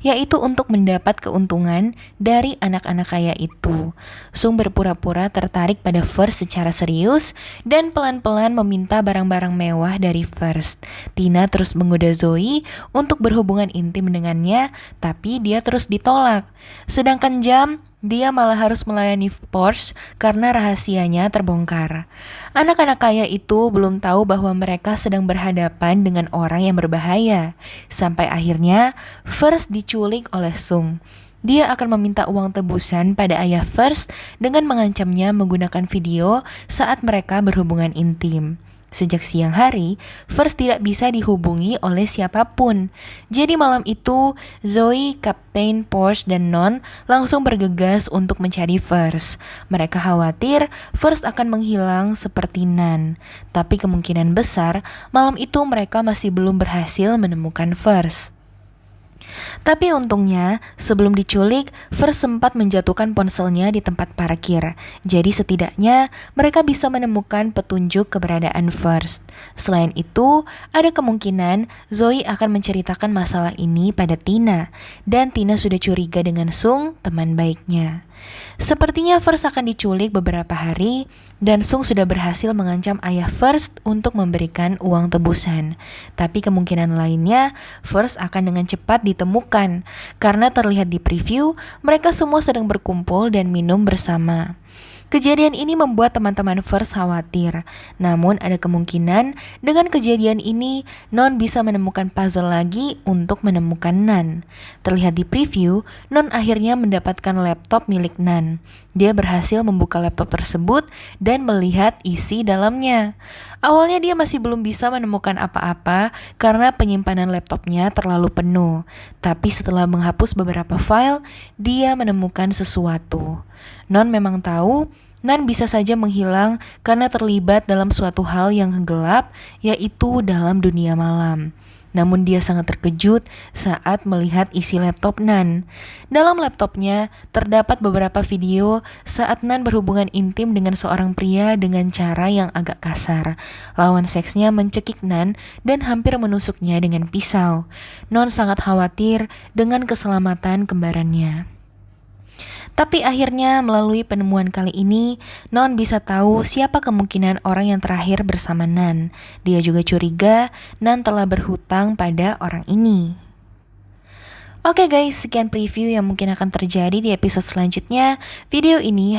yaitu untuk mendapat keuntungan dari anak-anak kaya itu. Sung berpura-pura tertarik pada First secara serius dan pelan-pelan meminta barang-barang mewah dari First. Tina terus menggoda Zoe untuk berhubungan intim dengannya, tapi dia terus ditolak. Sedangkan Jam, dia malah harus melayani Porsche karena rahasianya terbongkar. Anak-anak kaya itu belum tahu bahwa mereka sedang berhadapan dengan orang yang berbahaya. Sampai akhirnya First diculik oleh Sung. Dia akan meminta uang tebusan pada ayah First dengan mengancamnya menggunakan video saat mereka berhubungan intim. Sejak siang hari, First tidak bisa dihubungi oleh siapapun. Jadi malam itu, Zoe, Kapten, Porsche, dan Non langsung bergegas untuk mencari First. Mereka khawatir First akan menghilang seperti Nan. Tapi kemungkinan besar, malam itu mereka masih belum berhasil menemukan First. Tapi untungnya, sebelum diculik, First sempat menjatuhkan ponselnya di tempat parkir. Jadi setidaknya mereka bisa menemukan petunjuk keberadaan First. Selain itu, ada kemungkinan Zoe akan menceritakan masalah ini pada Tina. Dan Tina sudah curiga dengan Sung, teman baiknya. Sepertinya First akan diculik beberapa hari dan Sung sudah berhasil mengancam ayah First untuk memberikan uang tebusan. Tapi kemungkinan lainnya First akan dengan cepat ditemukan karena terlihat di preview mereka semua sedang berkumpul dan minum bersama. Kejadian ini membuat teman-teman First khawatir. Namun ada kemungkinan dengan kejadian ini Non bisa menemukan puzzle lagi untuk menemukan Nan. Terlihat di preview, Non akhirnya mendapatkan laptop milik Nan. Dia berhasil membuka laptop tersebut dan melihat isi dalamnya. Awalnya dia masih belum bisa menemukan apa-apa karena penyimpanan laptopnya terlalu penuh. Tapi setelah menghapus beberapa file, dia menemukan sesuatu. Non memang tahu Nan bisa saja menghilang karena terlibat dalam suatu hal yang gelap, yaitu dalam dunia malam. Namun dia sangat terkejut saat melihat isi laptop Nan. Dalam laptopnya terdapat beberapa video saat Nan berhubungan intim dengan seorang pria dengan cara yang agak kasar. Lawan seksnya mencekik Nan dan hampir menusuknya dengan pisau. Non sangat khawatir dengan keselamatan kembarannya. Tapi akhirnya melalui penemuan kali ini, Non bisa tahu siapa kemungkinan orang yang terakhir bersama Nan. Dia juga curiga Nan telah berhutang pada orang ini. Oke guys, sekian preview yang mungkin akan terjadi di episode selanjutnya. Video ini